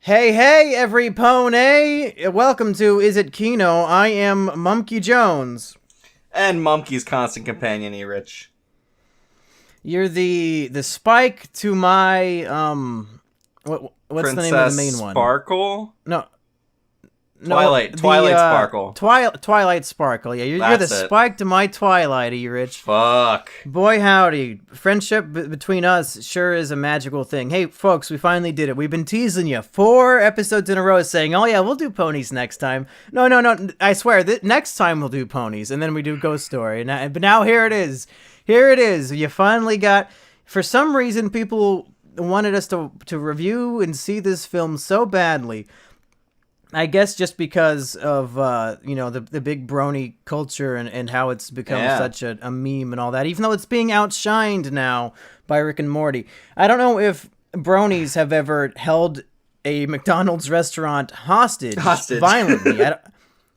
Hey, every pony! Welcome to Is It Kino? I am Mumkey Jones. And Mumkey's constant companion, E-Rich. You're the spike to my what's Princess the name of the main one? Sparkle? No, Twilight Sparkle. Twilight Sparkle. Yeah, you're the That's it. spike to my Twilight, E-Rich. Fuck. Boy, howdy. Friendship between us sure is a magical thing. Hey, folks, we finally did it. We've been teasing you 4 episodes in a row saying, oh yeah, we'll do ponies next time. No, I swear, next time we'll do ponies, and then we do Ghost Story. But now here it is. Here it is. You finally got... For some reason, people wanted us to review and see this film so badly. I guess just because of, the big brony culture and how it's become such a meme and all that, even though it's being outshined now by Rick and Morty. I don't know if bronies have ever held a McDonald's restaurant hostage. Violently.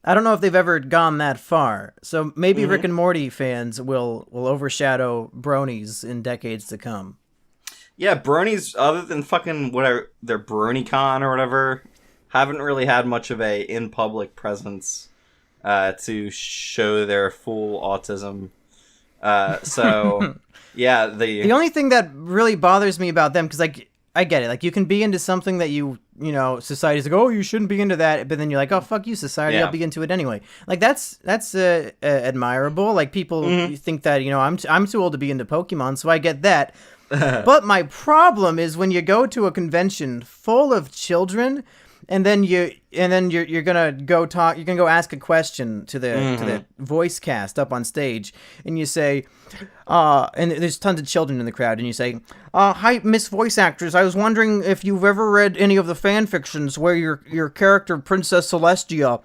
I don't know if they've ever gone that far. So maybe Rick and Morty fans will overshadow bronies in decades to come. Yeah, bronies, other than fucking whatever, their BronyCon or whatever... haven't really had much of a in-public presence to show their full autism. Yeah, the only thing that really bothers me about them, because I get it, like you can be into something that you society's like, oh, you shouldn't be into that, but then you're like, oh, fuck you, society, I'll be into it anyway. Like that's admirable. Like people think that I'm too old to be into Pokemon, so I get that. But my problem is when you go to a convention full of children. And then you're gonna go talk. You're gonna go ask a question to the voice cast up on stage, and you say, and there's tons of children in the crowd, and you say, "Hi, Miss Voice Actress. I was wondering if you've ever read any of the fan fictions where your character Princess Celestia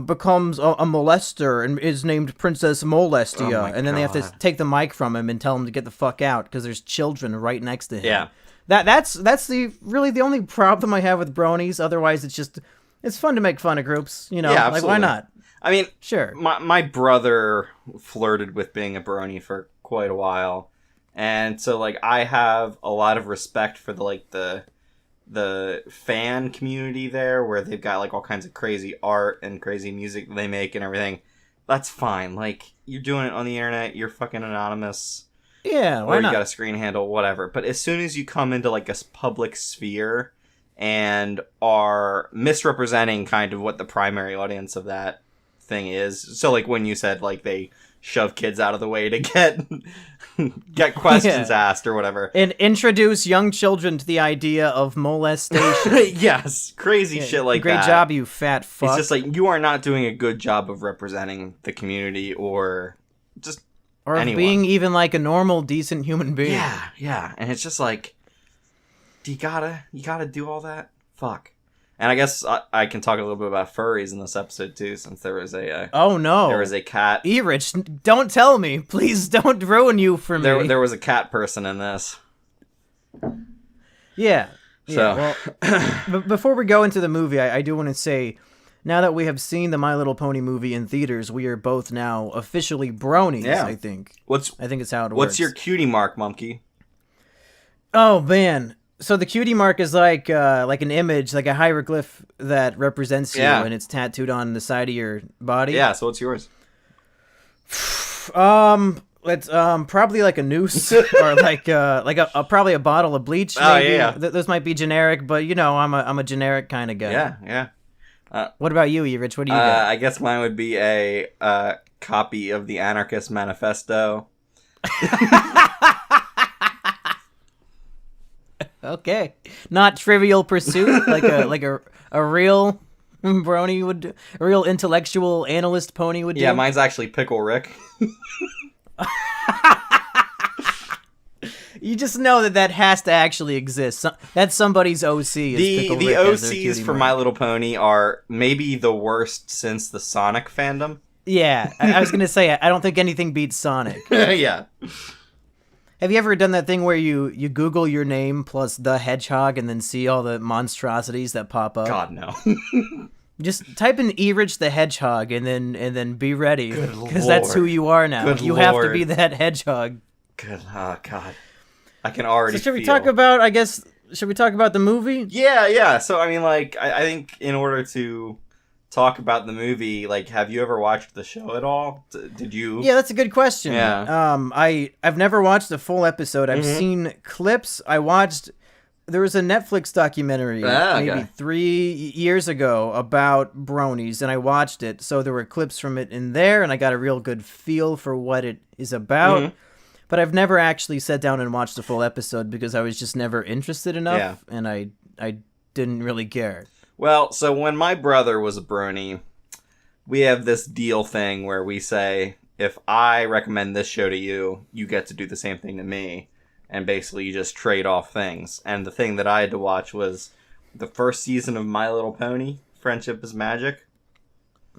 becomes a molester and is named Princess Molestia, and then they have to take the mic from him and tell him to get the fuck out because there's children right next to him." Yeah. That's the only problem I have with bronies. Otherwise, it's fun to make fun of groups, Yeah, like why not? I mean, sure. My brother flirted with being a brony for quite a while, and so like I have a lot of respect for the fan community there, where they've got like all kinds of crazy art and crazy music that they make and everything. That's fine. Like you're doing it on the internet, you're fucking anonymous. Yeah, why or you not? got a screen handle, whatever. But as soon as you come into like a public sphere and are misrepresenting kind of what the primary audience of that thing is, so like when you said like they shove kids out of the way to get questions asked or whatever, and introduce young children to the idea of molestation. yes, crazy shit like Great that. Great job, you fat fuck. It's just like you are not doing a good job of representing the community or just. Or of being even like a normal, decent human being. Yeah. And it's just like, you gotta do all that? Fuck. And I guess I can talk a little bit about furries in this episode too, since there was a... oh no. There was a cat. E-Rich, don't tell me. Please don't ruin you for me. There was a cat person in this. Yeah. So. Well, before we go into the movie, I do want to say... now that we have seen the My Little Pony movie in theaters, we are both now officially bronies, I think. I think it's how it works. What's your cutie mark, Monkey? Oh, man. So the cutie mark is like an image, like a hieroglyph that represents you, and it's tattooed on the side of your body. Yeah, so what's yours? It's probably like a noose or like probably a bottle of bleach. Maybe. Oh, yeah. Those might be generic, but I'm a generic kind of guy. Yeah. What about you, Rich? What do you got? I guess mine would be a copy of the Anarchist Manifesto. Okay, not Trivial Pursuit, like a real brony would do, a real intellectual analyst pony would do. Yeah, mine's actually Pickle Rick. You just know that has to actually exist. That's somebody's OC. The OCs for My Little Pony are maybe the worst since the Sonic fandom. Yeah, I was gonna say I don't think anything beats Sonic. Yeah. Have you ever done that thing where you Google your name plus the hedgehog and then see all the monstrosities that pop up? God no. Just type in E-Rich the Hedgehog and then be ready, because Lord. That's who you are now. Good you Lord. have to be that hedgehog. Good. Oh God. I can already. So should we talk about, I guess, should we talk about the movie? Yeah. So, I mean, like, I think in order to talk about the movie, like, have you ever watched the show at all? Did you? Yeah, that's a good question. Yeah. I've never watched a full episode. I've seen clips. There was a Netflix documentary maybe 3 years ago about bronies, and I watched it. So there were clips from it in there, and I got a real good feel for what it is about. But I've never actually sat down and watched a full episode because I was just never interested enough, and I didn't really care. Well, so when my brother was a brony, we have this deal thing where we say, if I recommend this show to you, you get to do the same thing to me. And basically you just trade off things. And the thing that I had to watch was the first season of My Little Pony, Friendship is Magic.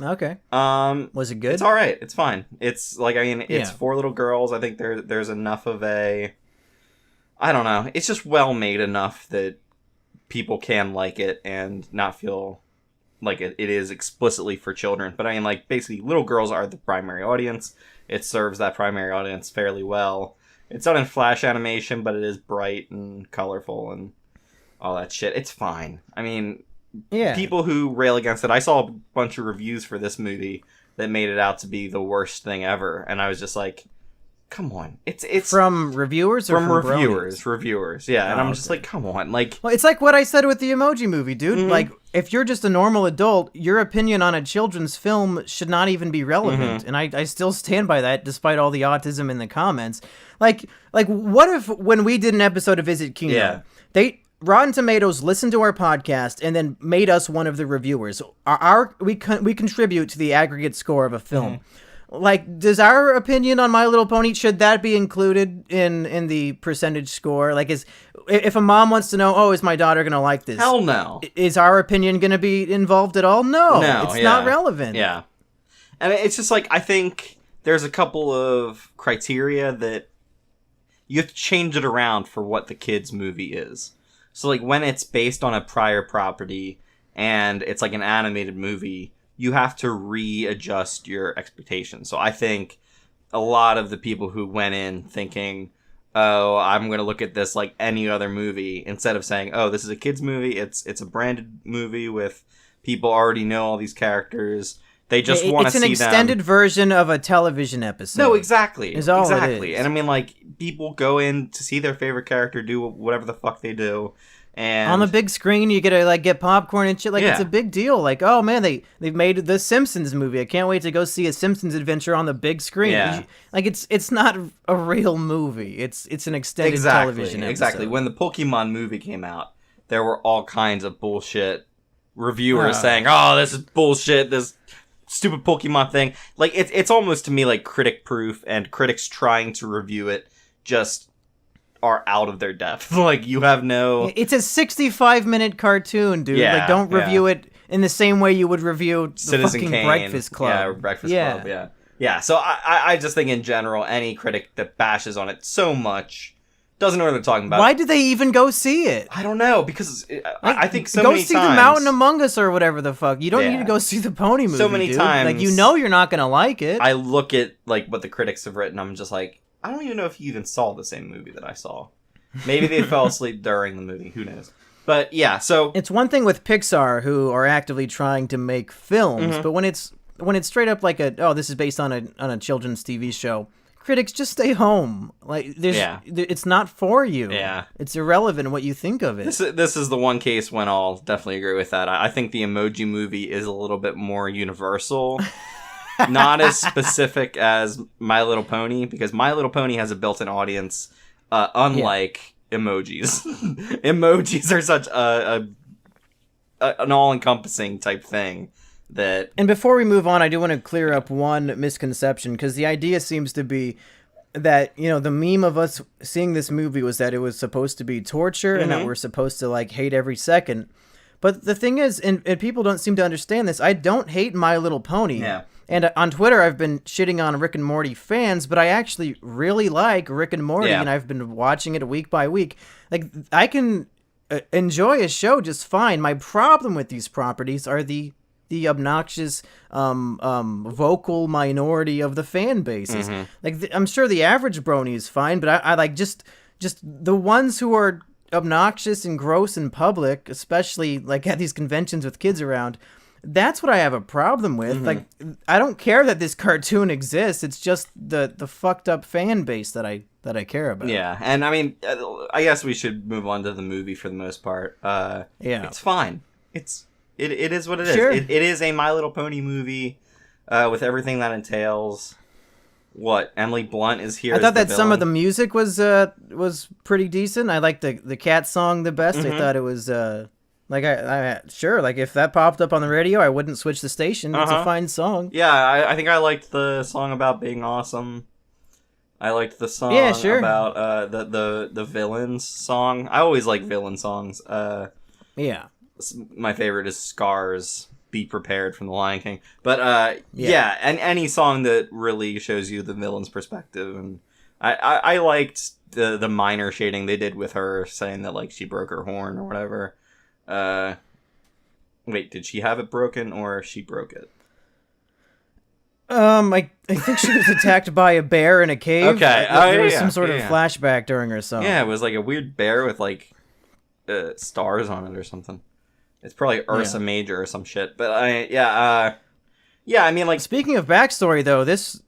Okay. Was it good? It's alright. It's fine. It's like, I mean, it's 4 little girls. I think there's enough of I don't know. It's just well made enough that people can like it and not feel like it is explicitly for children. But I mean, like, basically, little girls are the primary audience. It serves that primary audience fairly well. It's done in flash animation, but it is bright and colorful and all that shit. It's fine. I mean, people who rail against it, I saw a bunch of reviews for this movie that made it out to be the worst thing ever. And I was just like, come on. It's from reviewers or from reviewers. Yeah. And I'm just like, come on. Like, well, it's like what I said with the Emoji Movie, dude. Like, if you're just a normal adult, your opinion on a children's film should not even be relevant. And I still stand by that despite all the autism in the comments. Like what if when we did an episode of Visit Kino, Rotten Tomatoes listened to our podcast and then made us one of the reviewers. We contribute to the aggregate score of a film. Like, does our opinion on My Little Pony, should that be included in the percentage score? Like, if a mom wants to know, is my daughter going to like this? Hell no. Is our opinion going to be involved at all? No, it's not relevant. Yeah. And it's just like, I think there's a couple of criteria that you have to change it around for what the kids' movie is. So, like, when it's based on a prior property and it's like an animated movie, you have to readjust your expectations. So I think a lot of the people who went in thinking, I'm going to look at this like any other movie, instead of saying, this is a kid's movie, it's a branded movie with people already know all these characters. They just want to see them. It's an extended version of a television episode. No, exactly. Is all exactly. It is. And I mean, like, people go in to see their favorite character do whatever the fuck they do. And on the big screen, you get to like get popcorn and shit. Like, it's a big deal. Like, oh man, they've made the Simpsons movie. I can't wait to go see a Simpsons adventure on the big screen. Yeah. Like, it's not a real movie. It's an extended television episode. Exactly. When the Pokemon movie came out, there were all kinds of bullshit reviewers saying, this is bullshit, this stupid Pokemon thing. Like, it's almost to me like critic proof, and critics trying to review it just are out of their depth. Like, you have no... It's a 65-minute cartoon, dude. Yeah, like, don't review it in the same way you would review the Citizen fucking Kane. Breakfast Club. Yeah, Breakfast Club, yeah. Yeah, so I just think in general, any critic that bashes on it so much doesn't know what they're talking about. Why did they even go see it? I don't know, because I think so many times... Go see The Mountain Among Us or whatever the fuck. You don't need to go see the Pony movie, so many dude. times... Like, you know you're not gonna like it. I look at, like, what the critics have written, I'm just like, I don't even know if you even saw the same movie that I saw. Maybe they fell asleep during the movie. Who knows? But yeah, so it's one thing with Pixar, who are actively trying to make films, but when it's straight up like this is based on a children's TV show, critics just stay home. Like, it's not for you. Yeah, it's irrelevant what you think of it. This is the one case when I'll definitely agree with that. I think the Emoji Movie is a little bit more universal. Not as specific as My Little Pony, because My Little Pony has a built-in audience. Unlike emojis. Emojis are such an all-encompassing type thing that... And before we move on, I do want to clear up one misconception, because the idea seems to be that, the meme of us seeing this movie was that it was supposed to be torture and that we're supposed to, like, hate every second. But the thing is, and people don't seem to understand this, I don't hate My Little Pony. Yeah. And on Twitter, I've been shitting on Rick and Morty fans, but I actually really like Rick and Morty, and I've been watching it week by week. Like, I can enjoy a show just fine. My problem with these properties are the obnoxious vocal minority of the fan bases. Like, I'm sure the average brony is fine, but I like just the ones who are obnoxious and gross in public, especially like at these conventions with kids around, that's what I have a problem with. Mm-hmm. Like, I don't care that this cartoon exists. It's just the fucked up fan base that I care about. Yeah, and I mean, I guess we should move on to the movie for the most part. Yeah, it's fine. It is what it is. Sure. It is a My Little Pony movie with everything that entails. What, Emily Blunt is here. I as thought the that some of the villain? music was pretty decent. I liked the cat song the best. Mm-hmm. I thought it was like I sure, like if that popped up on the radio, I wouldn't switch the station. It's a fine song. Yeah, I think I liked the song about being awesome. I liked the song about the villains song. I always like villain songs. Yeah. My favorite is Scar's Be Prepared from The Lion King. But yeah, and any song that really shows you the villain's perspective. And I liked the minor shading they did with her saying that like she broke her horn or whatever. Wait, did she have it broken or she broke it? I think she was attacked by a bear in a cave. Okay. There was some sort of flashback during her song. Yeah, it was like a weird bear with like stars on it or something. It's probably Ursa Major or some shit. But I mean, like, Speaking of backstory, though, this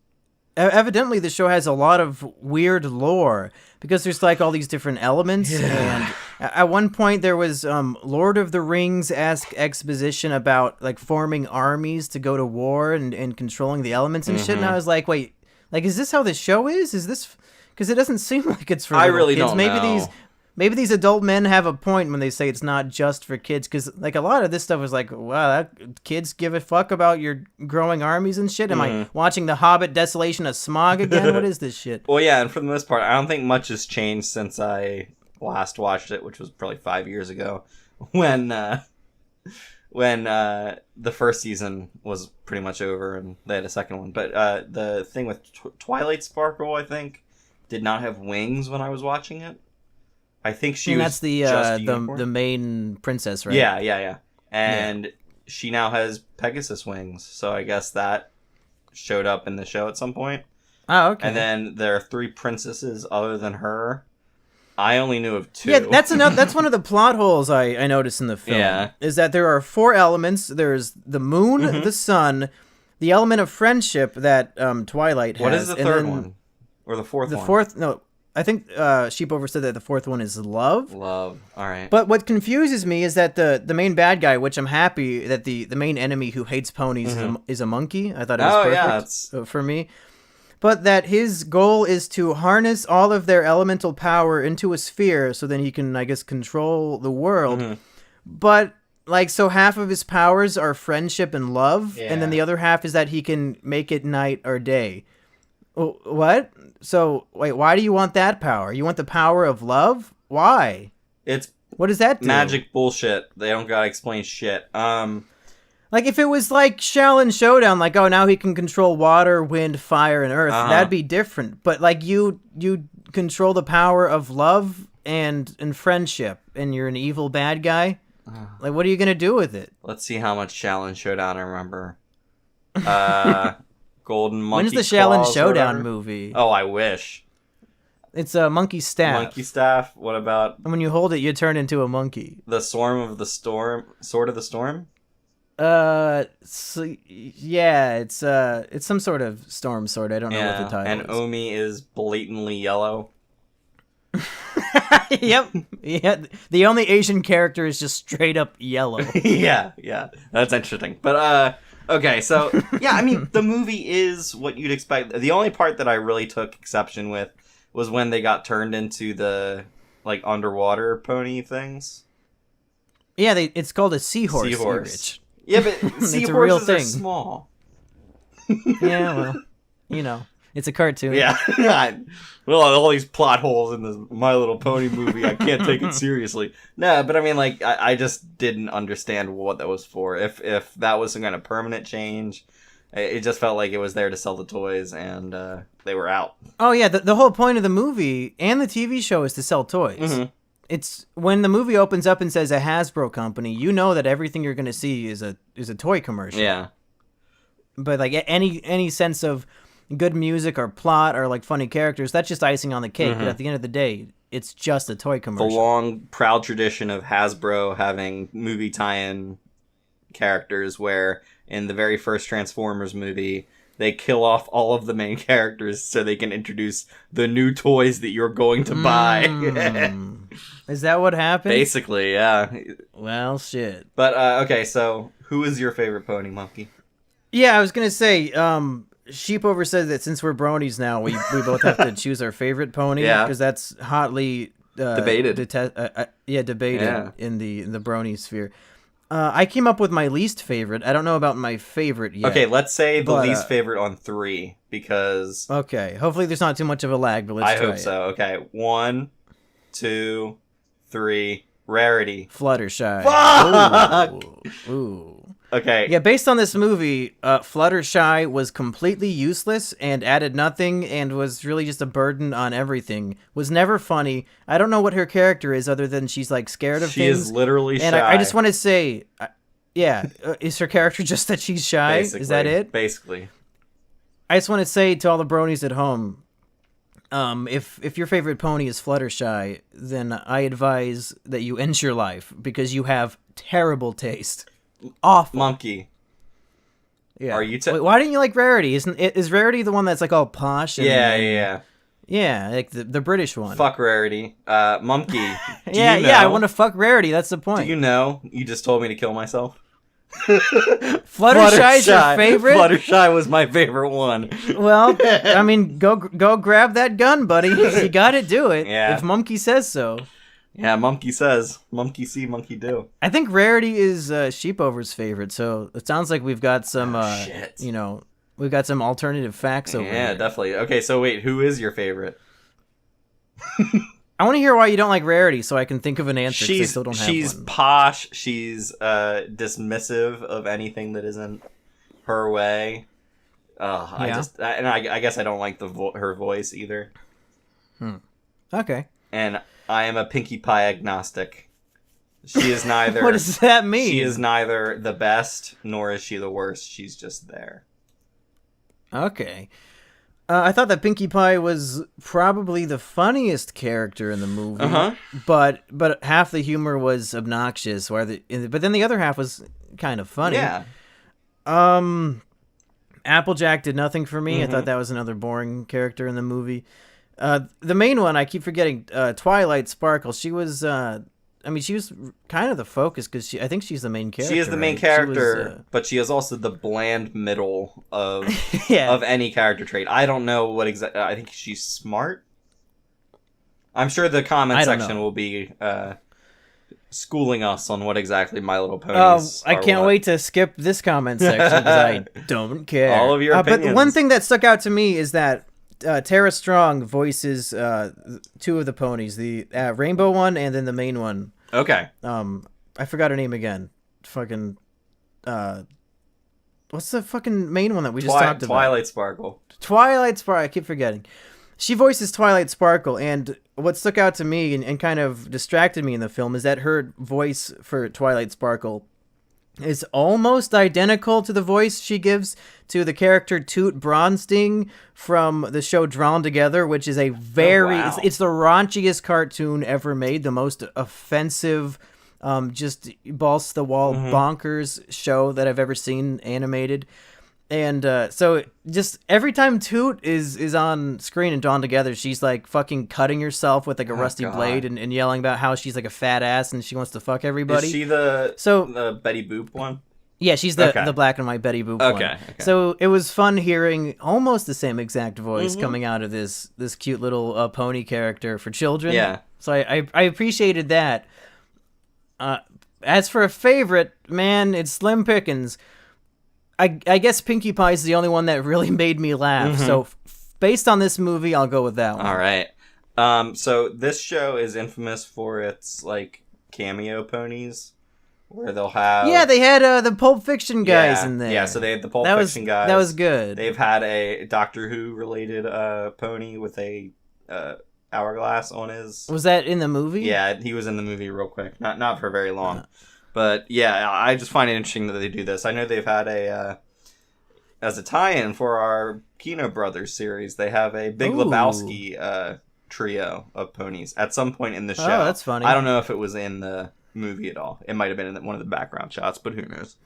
evidently the show has a lot of weird lore because there's like all these different elements. And at one point there was Lord of the Rings-esque exposition about like forming armies to go to war and controlling the elements and shit. And I was like, wait, like, is this how this show is? Is this because it doesn't seem like it's for I little really kids. don't Maybe know. Maybe these adult men have a point when they say it's not just for kids, because like a lot of this stuff is like, wow, kids give a fuck about your growing armies and shit. Am I watching The Hobbit: Desolation of Smog again? What is this shit? Well, yeah, and for the most part, I don't think much has changed since I last watched it, which was probably 5 years ago, when the first season was pretty much over and they had a second one. But the thing with Twilight Sparkle, I think, did not have wings when I was watching it. I think she was that's the just a unicorn. the main princess, right? Yeah. And she now has Pegasus wings, so I guess that showed up in the show at some point. Oh, okay. And then there are 3 princesses other than her. I only knew of 2. Yeah, that's one of the plot holes I noticed in the film. Yeah. Is that there are 4 elements. There's the moon, the sun, the element of friendship that Twilight has. What is the and third then one? Or the fourth one? The fourth, no, I think Sheepover said that the 4th one is love. Love. All right. But what confuses me is that the main bad guy, which I'm happy that the main enemy who hates ponies is a monkey. I thought it was perfect for me. But that his goal is to harness all of their elemental power into a sphere so then he can, I guess, control the world. But, like, so half of his powers are friendship and love, and then the other half is that he can make it night or day. What? So, wait, why do you want that power? You want the power of love? Why? What does that do? Magic bullshit. They don't gotta explain shit. Like, if it was like Shaolin Showdown, like, oh, now he can control water, wind, fire, and earth, that'd be different. But, like, you control the power of love and friendship, and you're an evil bad guy? Like, what are you gonna do with it? Let's see how much Shaolin Showdown I remember. Golden Monkey When's the Shaolin Claws or Showdown whatever? movie? Oh, I wish. It's a monkey staff. Monkey staff. What about And when you hold it, you turn into a monkey. the Swarm of the Storm? Sword of the Storm? So, yeah, it's some sort of storm sword. I don't know what the title and is. Omi is blatantly yellow. Yep. Yeah. The only Asian character is just straight up yellow. yeah, that's interesting. But okay, so yeah, I mean the movie is what you'd expect. The only part that I really took exception with was when they got turned into the like underwater pony things. Yeah, it's called a seahorse. Seahorse. Yeah, but It's a seahorses real are thing. small. Yeah, well, you know, it's a cartoon. Yeah. Well, all these plot holes in this My Little Pony movie, I can't take it seriously. No, but I mean, like, I just didn't understand what that was for. If that was some kind of permanent change, it just felt like it was there to sell the toys, and they were out. Oh yeah, the whole point of the movie and the TV show is to sell toys. Mm-hmm. It's when the movie opens up and says a Hasbro company, you know that everything you're going to see is a toy commercial. Yeah. But like any sense of good music or plot or like funny characters, that's just icing on the cake. But at the end of the day, it's just a toy The commercial. long, proud tradition of Hasbro having movie tie-in characters where in the very first Transformers movie, they kill off all of the main characters so they can introduce the new toys that you're going to buy. Is that what happened? Basically, yeah. Well, shit. But, okay, so who is your favorite pony, Monkey? Yeah, I was going to say, Sheepover said that since we're bronies now, we both have to choose our favorite pony. Yeah. Because that's hotly... Debated. Debated in the brony sphere. I came up with my least favorite. I don't know about my favorite yet. Okay, let's say the least favorite on 3, because... Okay, hopefully there's not too much of a lag, but let's try I hope so. Okay, 1, 2, 3, Rarity. Fluttershy. Fuck! Ooh. Okay. Yeah, based on this movie, Fluttershy was completely useless and added nothing and was really just a burden on everything. Was never funny. I don't know what her character is other than she's like scared of things. She is literally shy. And I just want to say, is her character just that she's shy? Basically, is that it? Basically. I just want to say to all the bronies at home, if your favorite pony is Fluttershy, then I advise that you end your life because you have terrible taste. Awful. Monkey. Yeah. Are you Wait, why didn't you like Rarity? Is Rarity the one that's like all posh? And, yeah, like the British one. Fuck Rarity. Monkey. Yeah, I want to fuck Rarity. That's the point. Do you know? You just told me to kill myself. Fluttershy's your favorite? Fluttershy was my favorite one. Well, I mean, go grab that gun, buddy. You got to do it. Yeah. If Monkey says so. Yeah, Monkey says. Monkey see, monkey do. I think Rarity is Sheepover's favorite, so it sounds like we've got some, shit. We've got some alternative facts over here. Yeah, definitely. Okay, so wait, who is your favorite? I want to hear why you don't like Rarity, so I can think of an answer. I still don't have she's one. posh. She's dismissive of anything that isn't her way. I guess I don't like her voice either. Okay. And I am a Pinkie Pie agnostic. She is neither. What does that mean? She is neither the best nor is she the worst. She's just there. Okay. I thought that Pinkie Pie was probably the funniest character in the movie, but half the humor was obnoxious, but then the other half was kind of funny. Yeah. Applejack did nothing for me. I thought that was another boring character in the movie. The main one, I keep forgetting, Twilight Sparkle. She was, she was kind of the focus because I think she's the main character. She is the main character, but she is also the bland middle of of any character trait. I don't know what exactly. I think she's smart. I'm sure the comment section will be schooling us on what exactly My Little Ponies. I can't wait to skip this comment section because I don't care. All of your opinions. But one thing that stuck out to me is that Tara Strong voices two of the ponies, the rainbow one and then the main one. Okay. I forgot her name again. Fucking what's the fucking main one that we just talked about? Twilight Sparkle. Twilight Sparkle. I keep forgetting. She voices Twilight Sparkle, and what stuck out to me and kind of distracted me in the film is that her voice for Twilight Sparkle is almost identical to the voice she gives to the character Toot Bronsting from the show Drawn Together, which is a very it's the raunchiest cartoon ever made, the most offensive, just balls to the wall bonkers show that I've ever seen animated. And so just every time Toot is on screen and Drawn Together, she's like fucking cutting herself with like a rusty blade and yelling about how she's like a fat ass and she wants to fuck everybody. Is she the Betty Boop one? Yeah, she's the black and white Betty Boop one. Okay. So it was fun hearing almost the same exact voice coming out of this cute little pony character for children. Yeah. So I appreciated that. As for a favorite, man, it's Slim Pickens. I guess Pinkie Pie is the only one that really made me laugh. So based on this movie, I'll go with that one. All right. So this show is infamous for its like cameo ponies, where they'll have they had the Pulp Fiction guys in there. Yeah, so they had the Pulp Fiction guys. That was good. They've had a Doctor Who related pony with a hourglass on his. Was that in the movie? Yeah, he was in the movie real quick. Not for very long. But yeah, I just find it interesting that they do this. I know they've had as a tie-in for our Kino Brothers series, they have a Big Lebowski trio of ponies at some point in the show. Oh, that's funny. I don't know if it was in the movie at all. It might have been in one of the background shots, but who knows?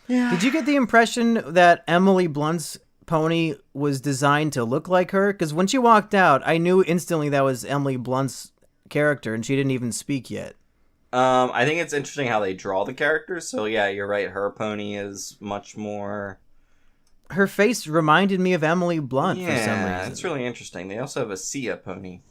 Yeah. Did you get the impression that Emily Blunt's pony was designed to look like her? Because when she walked out, I knew instantly that was Emily Blunt's character, and she didn't even speak yet. I think it's interesting how they draw the characters. So yeah, you're right. Her pony is much more. Her face reminded me of Emily Blunt for some reason. Yeah, it's really interesting. They also have a Sia pony.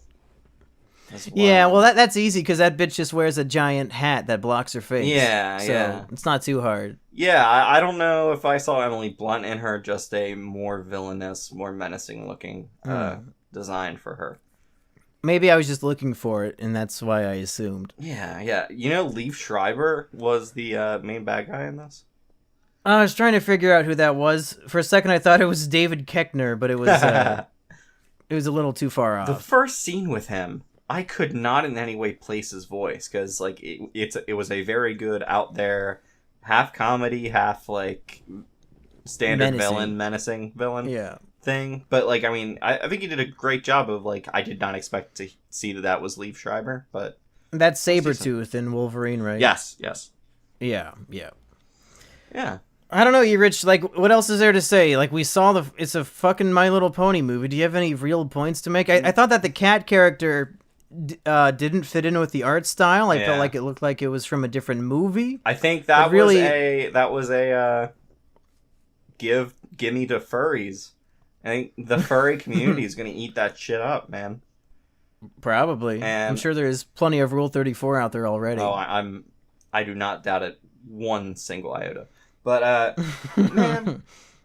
As well. Yeah, well, that's easy because that bitch just wears a giant hat that blocks her face. Yeah, so yeah. It's not too hard. Yeah, I don't know if I saw Emily Blunt in her, just a more villainous, more menacing looking design for her. Maybe I was just looking for it, and that's why I assumed. Yeah. You know, Liev Schreiber was the main bad guy in this? I was trying to figure out who that was. For a second, I thought it was David Koechner, but it was it was a little too far off. The first scene with him, I could not in any way place his voice, because like it was a very good out there, half comedy, half like standard menacing villain thing. But like, I mean, I think he did a great job of like, I did not expect to see that was Liev Schreiber, but that's Sabretooth in Wolverine, right? Yes. Yeah. I don't know, you Rich, like, what else is there to say? Like, we saw it's a fucking My Little Pony movie. Do you have any real points to make? I thought that the cat character didn't fit in with the art style. I felt like it looked like it was from a different movie. I think that was a gimme to furries. I think the furry community is going to eat that shit up, man. Probably. And I'm sure there's plenty of Rule 34 out there already. Oh, I do not doubt it one single iota. But, man,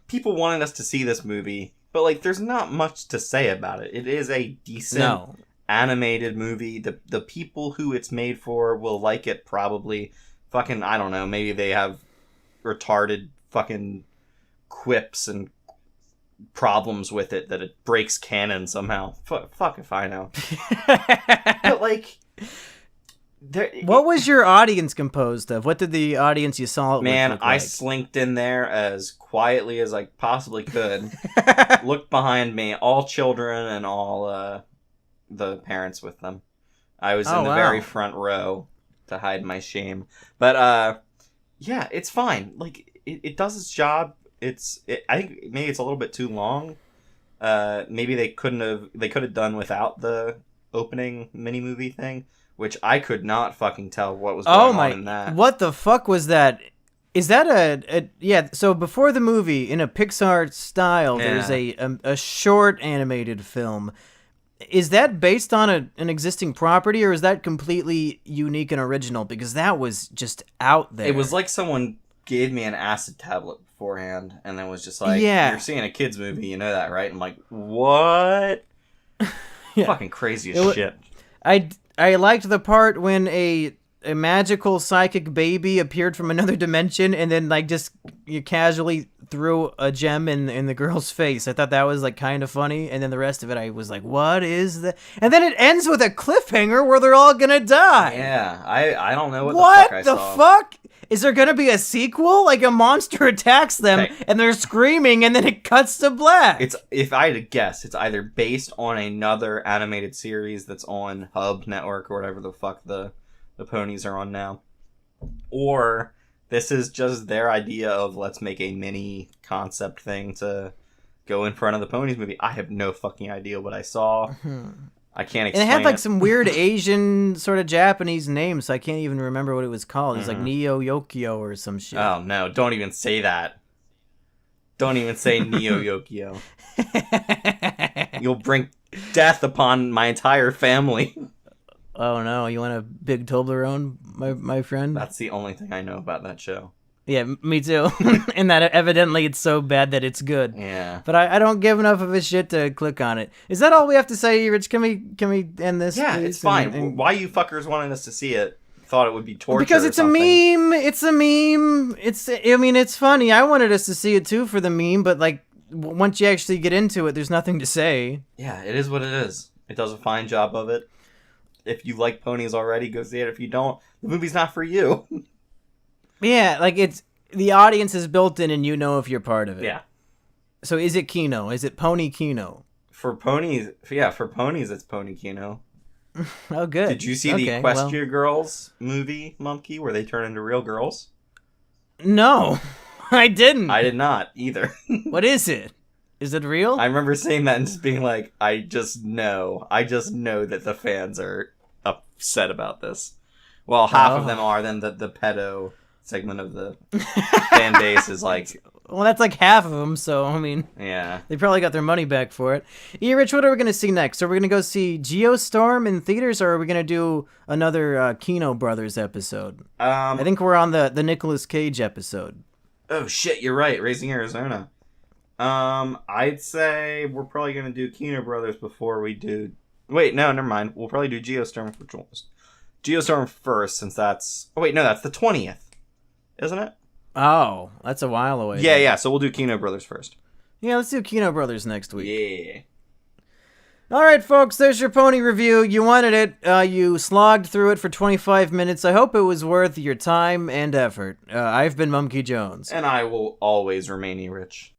people wanted us to see this movie, but, like, there's not much to say about it. It is a decent animated movie. The people who it's made for will like it, probably. Fucking, I don't know, maybe they have retarded fucking quips and problems with it that it breaks canon somehow. Fuck if I know. But, like... What was your audience composed of? What did the audience you saw it Man, with look like? I slinked in there as quietly as I possibly could. Looked behind me, all children and all the parents with them. I was in the very front row to hide my shame. But yeah, it's fine. Like it does its job. I think maybe it's a little bit too long. Maybe they could have done without the opening mini movie thing. Which I could not fucking tell what was going on in that. What the fuck was that? Is that so before the movie, in a Pixar style, there's a short animated film. Is that based on an existing property, or is that completely unique and original? Because that was just out there. It was like someone gave me an acid tablet beforehand, and then was just like, you're seeing a kid's movie, you know that, right? I'm like, what? Fucking crazy as shit. I liked the part when a magical psychic baby appeared from another dimension and then like just you casually threw a gem in the girl's face. I thought that was like kind of funny, and then the rest of it I was like, what is that? And then it ends with a cliffhanger where they're all gonna die. Yeah, I don't know what the fuck I saw. What the fuck? Is there gonna be a sequel? Like a monster attacks them and they're screaming and then it cuts to black. If I had to guess, it's either based on another animated series that's on Hub Network or whatever the fuck the ponies are on now. Or this is just their idea of let's make a mini concept thing to go in front of the ponies movie. I have no fucking idea what I saw. I can't explain it. And it had like some weird Asian sort of Japanese name, so I can't even remember what it was called. It was like Neo Yokio or some shit. Oh no, don't even say that. Don't even say Neo Yokio. You'll bring death upon my entire family. Oh no, you want a big Toblerone, my friend? That's the only thing I know about that show. Yeah, me too. And that evidently it's so bad that it's good. Yeah. But I don't give enough of a shit to click on it. Is that all we have to say, Rich? Can we end this? Yeah, please? It's fine. Why you fuckers wanted us to see it? Thought it would be torture. Because it's a meme. It's a meme. It's funny. I wanted us to see it too for the meme, but like once you actually get into it, there's nothing to say. Yeah, it is what it is. It does a fine job of it. If you like ponies already, go see it. If you don't, the movie's not for you. Yeah, like it's the audience is built in, and you know if you're part of it. Yeah. So is it Kino? Is it Pony Kino? For ponies, yeah, for ponies, it's Pony Kino. Oh, good. Did you see the Equestria Girls movie, Monkey, where they turn into real girls? No, I didn't. I did not either. What is it? Is it real? I remember seeing that and just being like, I just know that the fans are upset about this. Well, half of them are. Then the pedo segment of the fan base is like, well, that's like half of them. So I mean, yeah, they probably got their money back for it. Yeah, Rich, what are we gonna see next? Are we gonna go see Geostorm in theaters, or are we gonna do another Kino Brothers episode? I think we're on the Nicolas Cage episode. Oh shit, you're right. Raising Arizona. I'd say we're probably gonna do Kino Brothers before we do. Wait, no, never mind. We'll probably do Geostorm. Geostorm first, since that's. Oh wait, no, that's the 20th, isn't it? Oh, that's a while away. Yeah, yeah. So we'll do Kino Brothers first. Yeah, let's do Kino Brothers next week. Yeah. All right, folks, there's your pony review. You wanted it. You slogged through it for 25 minutes. I hope it was worth your time and effort. I've been Mumkey Jones. And I will always remain rich.